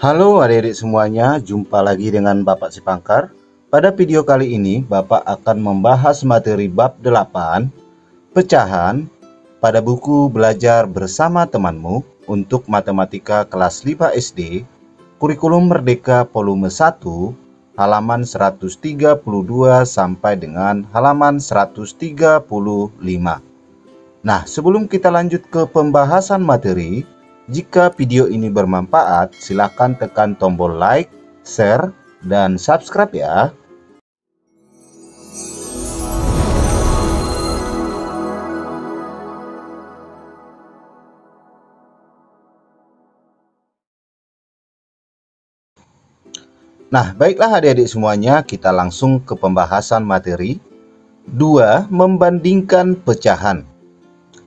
Halo adik-adik semuanya, jumpa lagi dengan Bapak Sipangkar. Pada video kali ini, Bapak akan membahas materi bab 8, pecahan, pada buku Belajar Bersama Temanmu untuk Matematika kelas 5 SD, Kurikulum Merdeka volume 1, halaman 132 sampai dengan halaman 135. Nah, sebelum kita lanjut ke pembahasan materi, jika video ini bermanfaat, silakan tekan tombol like, share, dan subscribe ya. Nah, baiklah adik-adik semuanya, kita langsung ke pembahasan materi. 2. Membandingkan pecahan.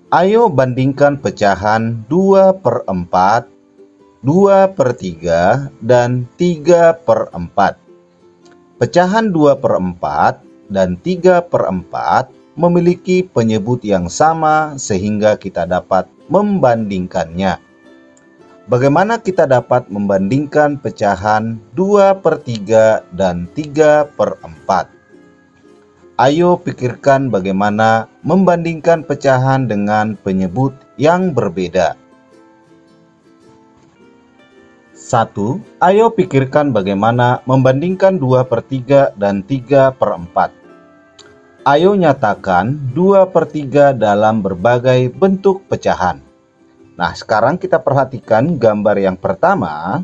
Ayo bandingkan pecahan 2/4, 2/3, dan 3/4. Pecahan 2/4 dan 3/4 memiliki penyebut yang sama sehingga kita dapat membandingkannya. Bagaimana kita dapat membandingkan pecahan 2/3 dan 3/4? Ayo pikirkan bagaimana membandingkan pecahan dengan penyebut yang berbeda. 1. Ayo pikirkan bagaimana membandingkan 2/3 dan 3/4. Ayo nyatakan 2/3 dalam berbagai bentuk pecahan. Nah, sekarang kita perhatikan gambar yang pertama.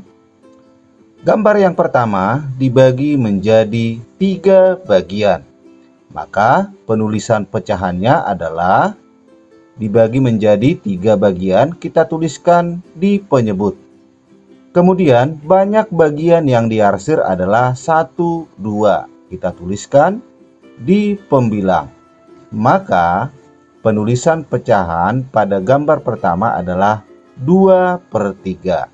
Gambar yang pertama dibagi menjadi 3 bagian. Maka penulisan pecahannya adalah dibagi menjadi 3 bagian, kita tuliskan di penyebut. Kemudian banyak bagian yang diarsir adalah 1, 2, kita tuliskan di pembilang. Maka penulisan pecahan pada gambar pertama adalah 2/3.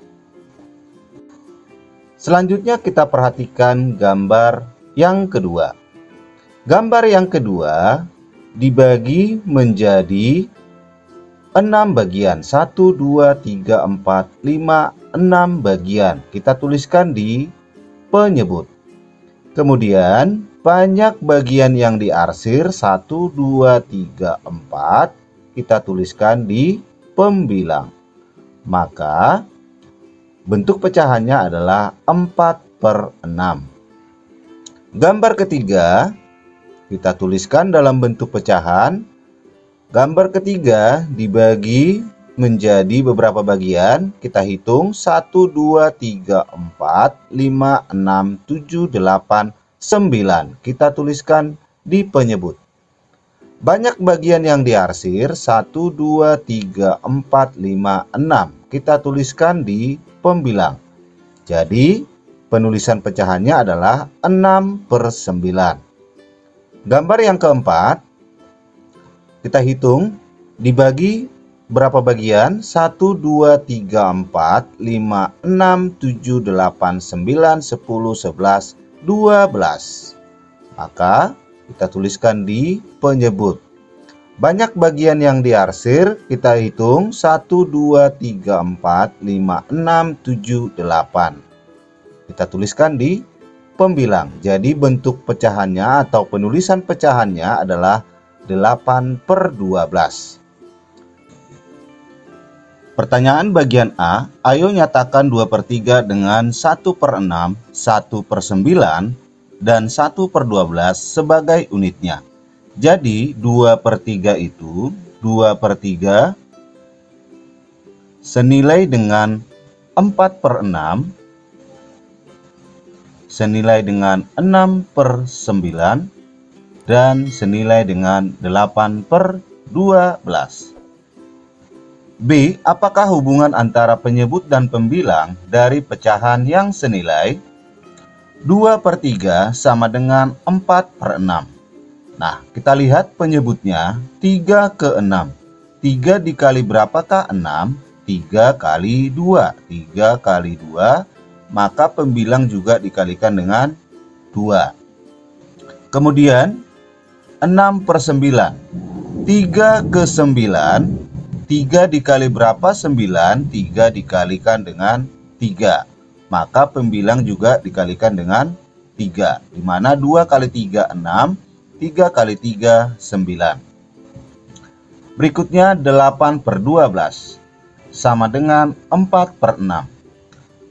Selanjutnya kita perhatikan gambar yang kedua. Gambar yang kedua dibagi menjadi 6 bagian. 1, 2, 3, 4, 5, 6 bagian. Kita tuliskan di penyebut. Kemudian banyak bagian yang diarsir 1, 2, 3, 4. Kita tuliskan di pembilang. Maka bentuk pecahannya adalah 4/6. Gambar ketiga kita tuliskan dalam bentuk pecahan. Gambar ketiga dibagi menjadi beberapa bagian. Kita hitung 1, 2, 3, 4, 5, 6, 7, 8, 9. Kita tuliskan di penyebut. Banyak bagian yang diarsir 1, 2, 3, 4, 5, 6. Kita tuliskan di pembilang. Jadi penulisan pecahannya adalah 6/9. Gambar yang keempat, kita hitung dibagi berapa bagian? 1, 2, 3, 4, 5, 6, 7, 8, 9, 10, 11, 12. Maka kita tuliskan di penyebut. Banyak bagian yang diarsir, kita hitung 1, 2, 3, 4, 5, 6, 7, 8. Kita tuliskan di pembilang. Jadi bentuk pecahannya atau penulisan pecahannya adalah 8/12. Pertanyaan bagian A, ayo nyatakan 2/3 dengan 1/6, 1/9, dan 1/12 sebagai unitnya. Jadi 2/3 itu 2/3 senilai dengan 4/6 senilai dengan 6/9 dan senilai dengan 8/12. B. Apakah hubungan antara penyebut dan pembilang dari pecahan yang senilai 2/3 sama dengan 4/6? Nah, kita lihat penyebutnya 3/6. 3 dikali berapakah 6? 3 kali 2. 3 kali 2. Maka pembilang juga dikalikan dengan 2. Kemudian 6/9. 3/9. 3 dikali berapa? 9. 3 dikalikan dengan 3. maka pembilang juga dikalikan dengan 3, di mana 2 kali 3 6, 3 kali 3 9. Berikutnya 8 per 12 sama dengan 4 per 6.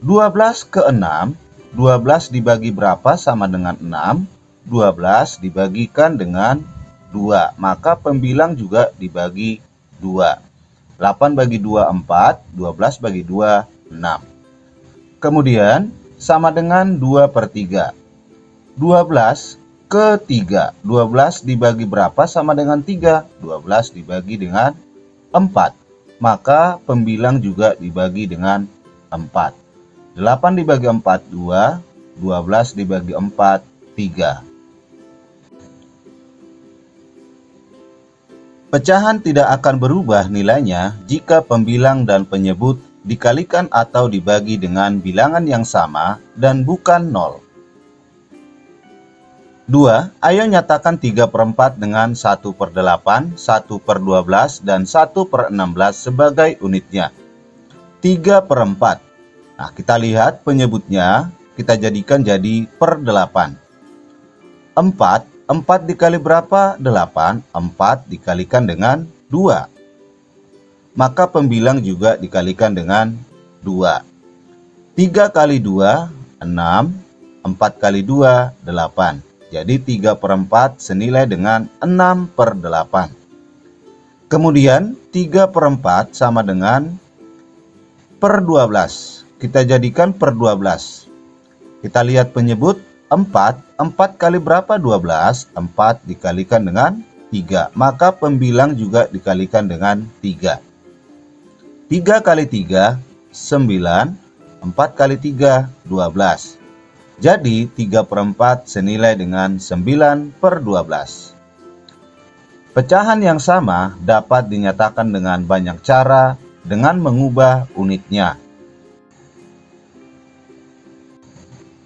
12 ke 6, 12 dibagi berapa sama dengan 6? 12 dibagikan dengan 2, maka pembilang juga dibagi 2. 8 bagi 2 4, 12 bagi 2 6. Kemudian sama dengan 2 per 3. 12 ke 3, 12 dibagi berapa sama dengan 3? 12 dibagi dengan 4, maka pembilang juga dibagi dengan 4. 8 dibagi 4 2, 12 dibagi 4 3. Pecahan tidak akan berubah nilainya jika pembilang dan penyebut dikalikan atau dibagi dengan bilangan yang sama dan bukan 0. 2. Ayo nyatakan 3 per 4 dengan 1 per 8, 1 per 12, dan 1 per 16 sebagai unitnya. 3 per 4. Nah, kita lihat penyebutnya, kita jadikan jadi per 8. 4 dikali berapa? 8. 4 dikalikan dengan 2. Maka pembilang juga dikalikan dengan 2. 3 kali 2, 6. 4 kali 2, 8. Jadi 3 per 4 senilai dengan 6 per 8. Kemudian 3 per 4 sama dengan per 12. Kita jadikan per 12. Kita lihat penyebut 4. 4 kali berapa? 12. 4 dikalikan dengan 3. Maka pembilang juga dikalikan dengan 3. 3 kali 3, 9. 4 kali 3, 12. Jadi 3 per 4 senilai dengan 9 per 12. Pecahan yang sama dapat dinyatakan dengan banyak cara dengan mengubah unitnya.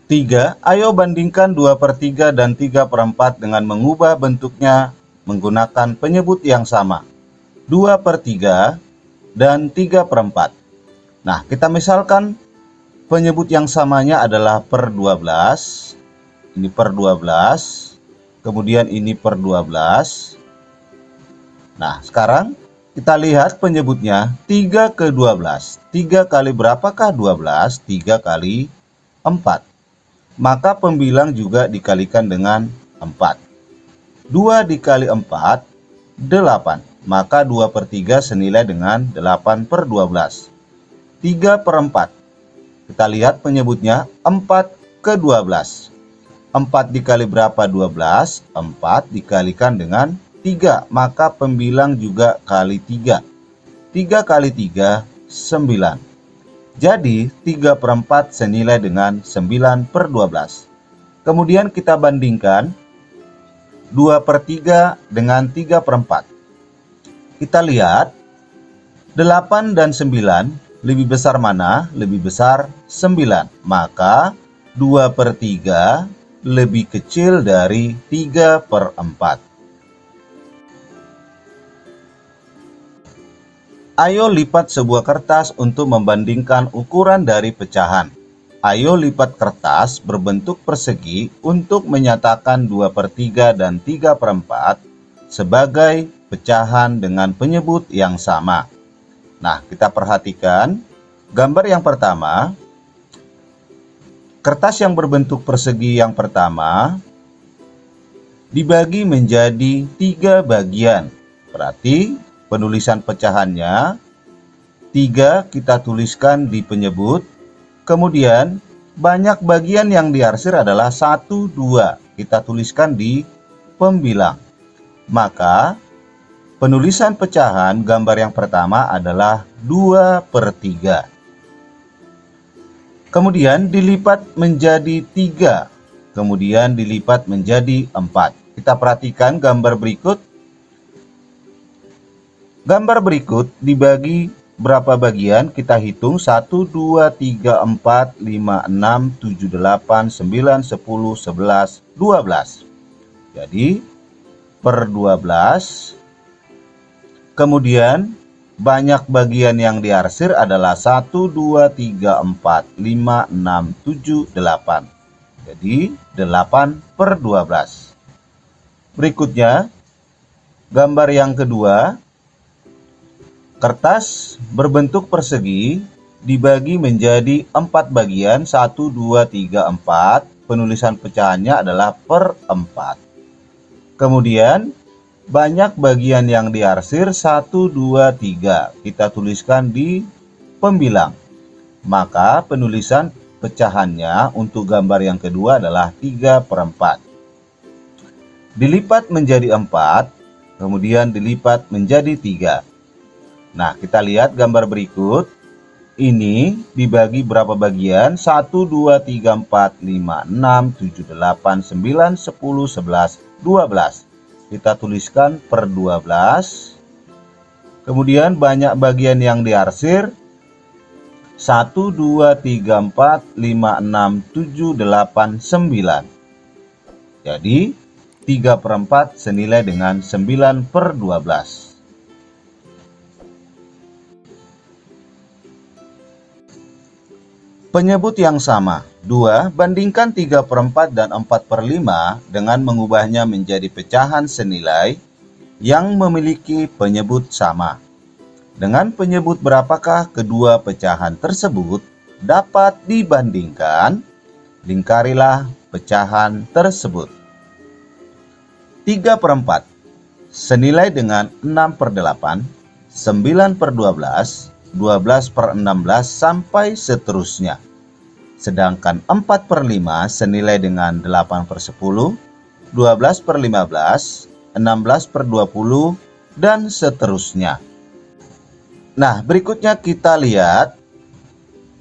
3. Ayo bandingkan 2 per 3 dan 3 per 4 dengan mengubah bentuknya menggunakan penyebut yang sama. 2 per 3 dan 3 per 4. Nah, kita misalkan penyebut yang samanya adalah per 12. Ini per 12. Kemudian ini per 12. Nah, sekarang kita lihat penyebutnya 3 ke 12. 3 kali berapakah 12? 3 kali 4. Maka pembilang juga dikalikan dengan 4. 2 dikali 4, 8. Maka 2 per 3 senilai dengan 8 per 12. 3 per 4. Kita lihat penyebutnya 4 ke 12. 4 dikali berapa? 12. 4 dikalikan dengan 3. Maka pembilang juga kali 3. 3 kali 3, 9. Jadi 3 per 4 senilai dengan 9 per 12. Kemudian kita bandingkan 2 per 3 dengan 3 per 4. Kita lihat 8 dan 9 lebih besar mana? Lebih besar 9. Maka 2 per 3 lebih kecil dari 3 per 4. Ayo lipat sebuah kertas untuk membandingkan ukuran dari pecahan. Ayo lipat kertas berbentuk persegi untuk menyatakan 2 per 3 dan 3 per 4 sebagai pecahan dengan penyebut yang sama. Nah, kita perhatikan gambar yang pertama. Kertas yang berbentuk persegi yang pertama dibagi menjadi 3 bagian. Berarti penulisan pecahannya 3 kita tuliskan di penyebut. Kemudian banyak bagian yang diarsir adalah 1, 2. Kita tuliskan di pembilang. Maka penulisan pecahan gambar yang pertama adalah 2 per 3. Kemudian dilipat menjadi 3. Kemudian dilipat menjadi 4. Kita perhatikan gambar berikut. Gambar berikut dibagi berapa bagian? Kita hitung 1, 2, 3, 4, 5, 6, 7, 8, 9, 10, 11, 12. Jadi per 12. Kemudian banyak bagian yang diarsir adalah 1, 2, 3, 4, 5, 6, 7, 8. Jadi 8/12. Berikutnya, gambar yang kedua, kertas berbentuk persegi dibagi menjadi 4 bagian, 1, 2, 3, 4. Penulisan pecahannya adalah per 4. Kemudian, banyak bagian yang diarsir 1, 2, 3. Kita tuliskan di pembilang. Maka penulisan pecahannya untuk gambar yang kedua adalah 3/4. Dilipat menjadi 4, kemudian dilipat menjadi 3. Nah, kita lihat gambar berikut. Ini dibagi berapa bagian? 1, 2, 3, 4, 5, 6, 7, 8, 9, 10, 11, 12. Kita tuliskan per 12. Kemudian banyak bagian yang diarsir 1, 2, 3, 4, 5, 6, 7, 8, 9. Jadi 3/4 senilai dengan 9/12. Penyebut yang sama. 2. Bandingkan 3/4 dan 4/5 dengan mengubahnya menjadi pecahan senilai yang memiliki penyebut sama. Dengan penyebut berapakah kedua pecahan tersebut dapat dibandingkan? Lingkarilah pecahan tersebut. 3/4 senilai dengan 6/8, 9/12, 12/16 sampai seterusnya. Sedangkan 4/5 senilai dengan 8/10, 12/15, 16/20, dan seterusnya. Nah, berikutnya kita lihat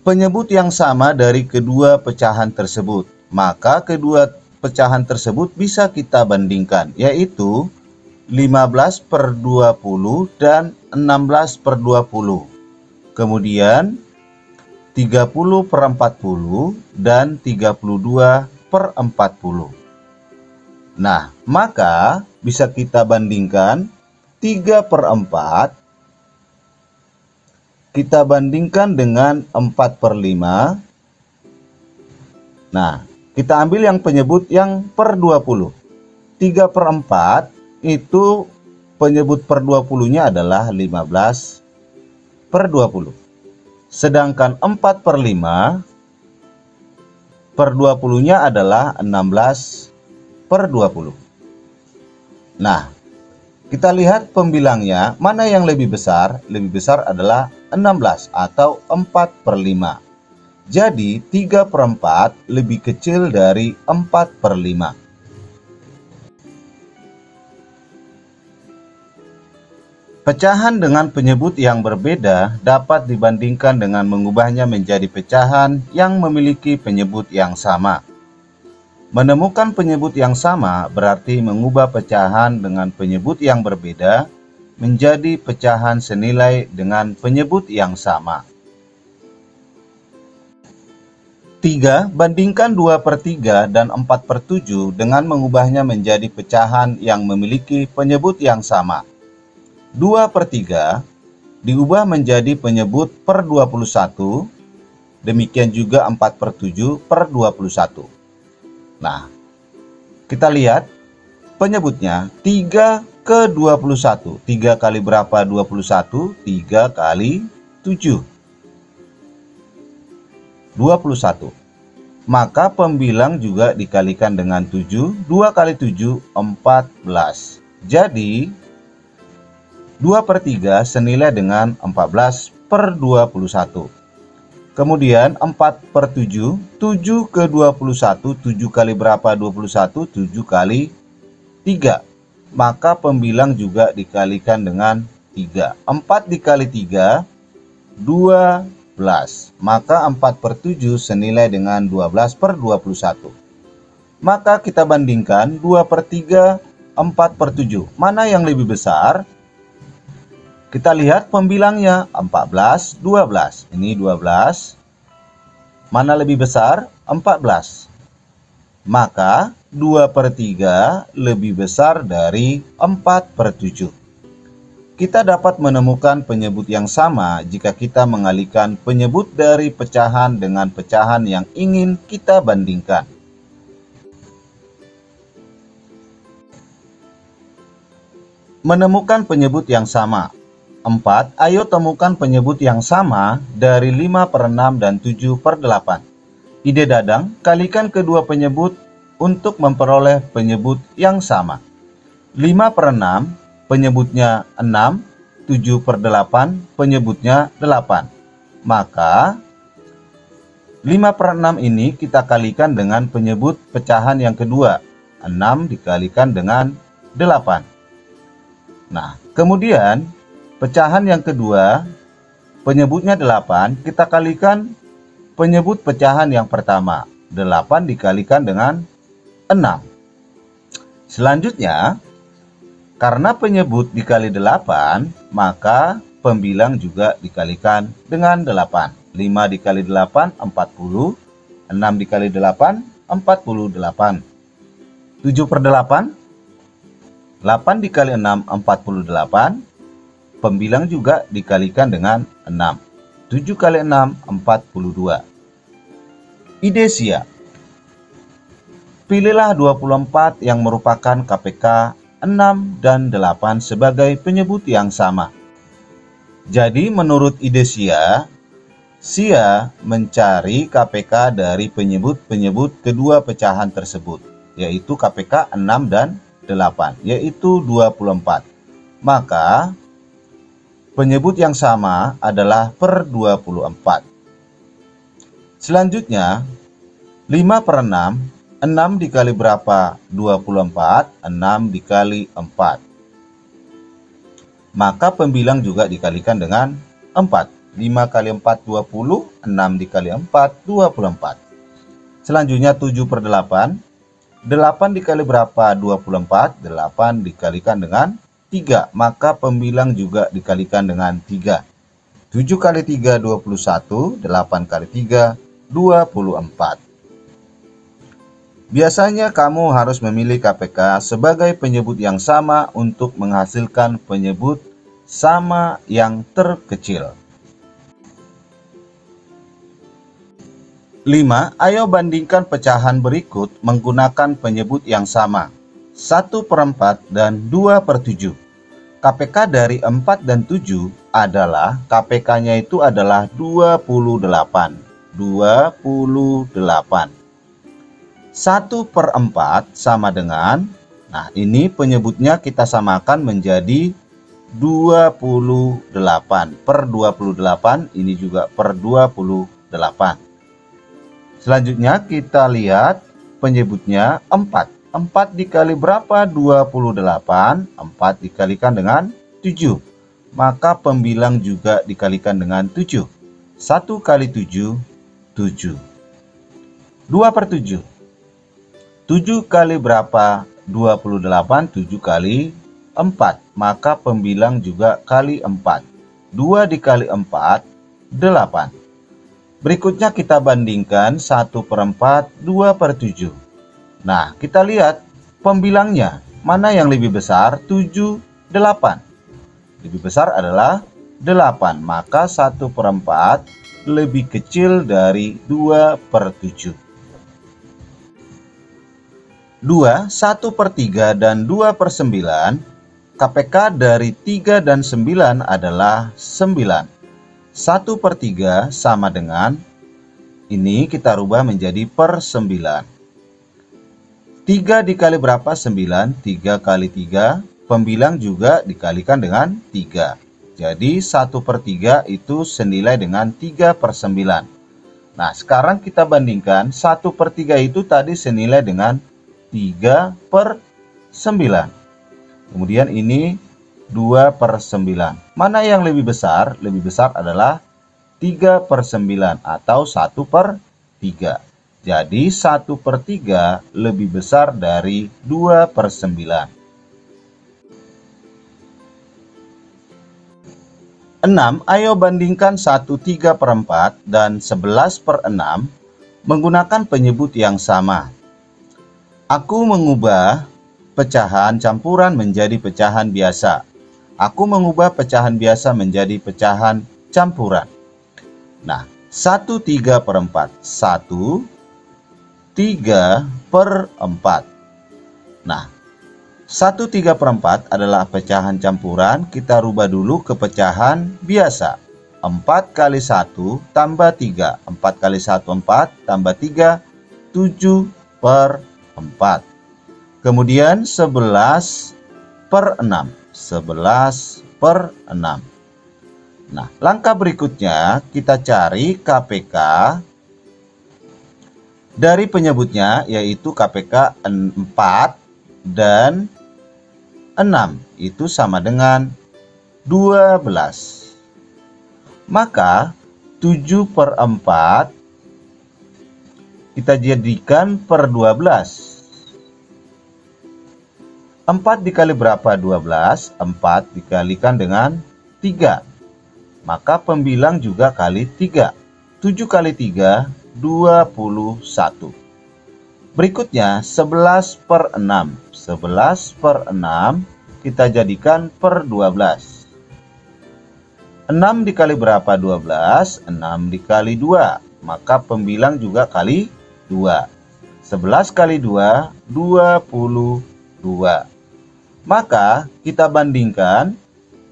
penyebut yang sama dari kedua pecahan tersebut. Maka kedua pecahan tersebut bisa kita bandingkan, yaitu 15/20 dan 16/20. Kemudian 30/40 dan 32/40. Nah, maka bisa kita bandingkan 3/4 kita bandingkan dengan 4/5. Nah, kita ambil yang penyebut yang per 20. 3/4 itu penyebut per 20-nya adalah 15/20. Sedangkan 4/5 per 20-nya adalah 16/20. Nah, kita lihat pembilangnya, mana yang lebih besar? Lebih besar adalah 16 atau 4/5. Jadi 3/4 lebih kecil dari 4/5. Pecahan dengan penyebut yang berbeda dapat dibandingkan dengan mengubahnya menjadi pecahan yang memiliki penyebut yang sama. Menemukan penyebut yang sama berarti mengubah pecahan dengan penyebut yang berbeda menjadi pecahan senilai dengan penyebut yang sama. 3. Bandingkan 2/3 dan 4/7 dengan mengubahnya menjadi pecahan yang memiliki penyebut yang sama. 2/3 diubah menjadi penyebut per 21, demikian juga 4/7/21. Nah, kita lihat penyebutnya 3/21. 3 kali berapa 21? 3 kali 7. 21. Maka pembilang juga dikalikan dengan 7. 2 kali 7, 14. Jadi 2/3 senilai dengan 14/21. Kemudian 4/7, 7 ke 21, 7 kali berapa 21? 7 kali 3. Maka pembilang juga dikalikan dengan 3. 4 dikali 3, 12. Maka 4/7 senilai dengan 12/21. Maka kita bandingkan 2/3, 4/7. Mana yang lebih besar? Kita lihat pembilangnya 14, 12. Ini 12. Mana lebih besar? 14. Maka 2/3 lebih besar dari 4/7. Kita dapat menemukan penyebut yang sama jika kita mengalihkan penyebut dari pecahan dengan pecahan yang ingin kita bandingkan. Menemukan penyebut yang sama. 4. Ayo temukan penyebut yang sama dari 5/6 dan 7/8. Ide Dadang, kalikan kedua penyebut untuk memperoleh penyebut yang sama. 5/6 penyebutnya 6, 7/8 penyebutnya 8. Maka 5/6 ini kita kalikan dengan penyebut pecahan yang kedua. 6 dikalikan dengan 8. Nah, kemudian pecahan yang kedua penyebutnya 8, kita kalikan penyebut pecahan yang pertama. 8 dikalikan dengan 6. Selanjutnya, karena penyebut dikali 8, maka pembilang juga dikalikan dengan 8. 5 dikali 8, 40. 6 dikali 8, 48. 7/8, 8 dikali 6, 48. Pembilang juga dikalikan dengan 6. 7 kali 6, 42. Ide Sia. Pilihlah 24 yang merupakan KPK 6 dan 8 sebagai penyebut yang sama. Jadi menurut ide Sia mencari KPK dari penyebut-penyebut kedua pecahan tersebut, yaitu KPK 6 dan 8, yaitu 24. Maka penyebut yang sama adalah per 24. Selanjutnya, 5/6. 6 dikali berapa? 24. 6 dikali 4. Maka pembilang juga dikalikan dengan 4. 5 kali 4, 20. 6 dikali 4, 24. Selanjutnya 7/8. 8 dikali berapa? 24. 8 dikalikan dengan 3. Maka pembilang juga dikalikan dengan 3. 7 kali 3, 21. 8 kali 3, 24. Biasanya kamu harus memilih KPK sebagai penyebut yang sama untuk menghasilkan penyebut sama yang terkecil. 5. Ayo bandingkan pecahan berikut menggunakan penyebut yang sama. 1/4 dan 2/7. KPK dari 4 dan 7 adalah, KPK-nya itu adalah 28. 28. 1/4 sama dengan, nah ini penyebutnya kita samakan menjadi 28. Per 28, ini juga per 28. Selanjutnya kita lihat penyebutnya 4. 4 dikali berapa? 28. 4 dikalikan dengan 7. Maka pembilang juga dikalikan dengan 7. 1 kali 7, 7. 2/7. 7 kali berapa? 28. 7 kali 4. Maka pembilang juga kali 4. 2 dikali 4, 8. Berikutnya kita bandingkan 1/4, 2/7. Nah, kita lihat pembilangnya. Mana yang lebih besar? 7, 8. Lebih besar adalah 8. Maka 1/4 lebih kecil dari 2/7. 2, 1/3 dan 2/9. KPK dari 3 dan 9 adalah 9. 1/3 sama dengan, ini kita rubah menjadi per 9. 3 dikali berapa? 9. 3 kali 3. Pembilang juga dikalikan dengan 3. Jadi 1/3 itu senilai dengan 3/9. Nah, sekarang kita bandingkan 1/3 itu tadi senilai dengan 3/9. Kemudian ini 2/9. Mana yang lebih besar? Lebih besar adalah 3/9 atau 1/3. Jadi 1/3 lebih besar dari 2/9. 6. Ayo bandingkan 1/3/4 dan 11/6 menggunakan penyebut yang sama. Aku mengubah pecahan campuran menjadi pecahan biasa. Aku mengubah pecahan biasa menjadi pecahan campuran. Nah, 1/3/4. 1/3/4. Nah, 1/3/4 adalah pecahan campuran. Kita rubah dulu ke pecahan biasa. 4 kali 1 tambah 3. 4 kali 1, 4 tambah 3, 7/4. Kemudian 11/6. 11/6. Nah, langkah berikutnya kita cari KPK dari penyebutnya, yaitu KPK 4 dan 6 itu sama dengan 12. Maka 7/4 kita jadikan per 12. 4 dikali berapa 12? 4 dikalikan dengan 3. Maka pembilang juga kali 3. 7 kali 3, 21. Berikutnya 11/6. 11/6 kita jadikan per 12. 6 dikali berapa 12? 6 dikali 2. Maka pembilang juga kali 2. 11 kali 2, 22. Maka kita bandingkan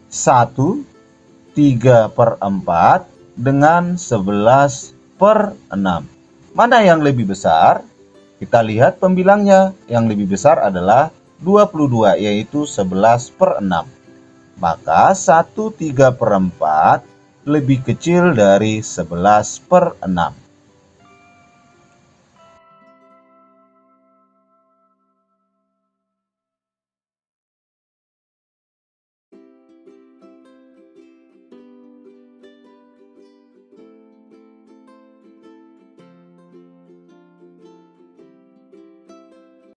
1/3/4 dengan 11/6. Mana yang lebih besar? Kita lihat pembilangnya. Yang lebih besar adalah 22, yaitu 11/6. Maka 1/3/4 lebih kecil dari 11/6.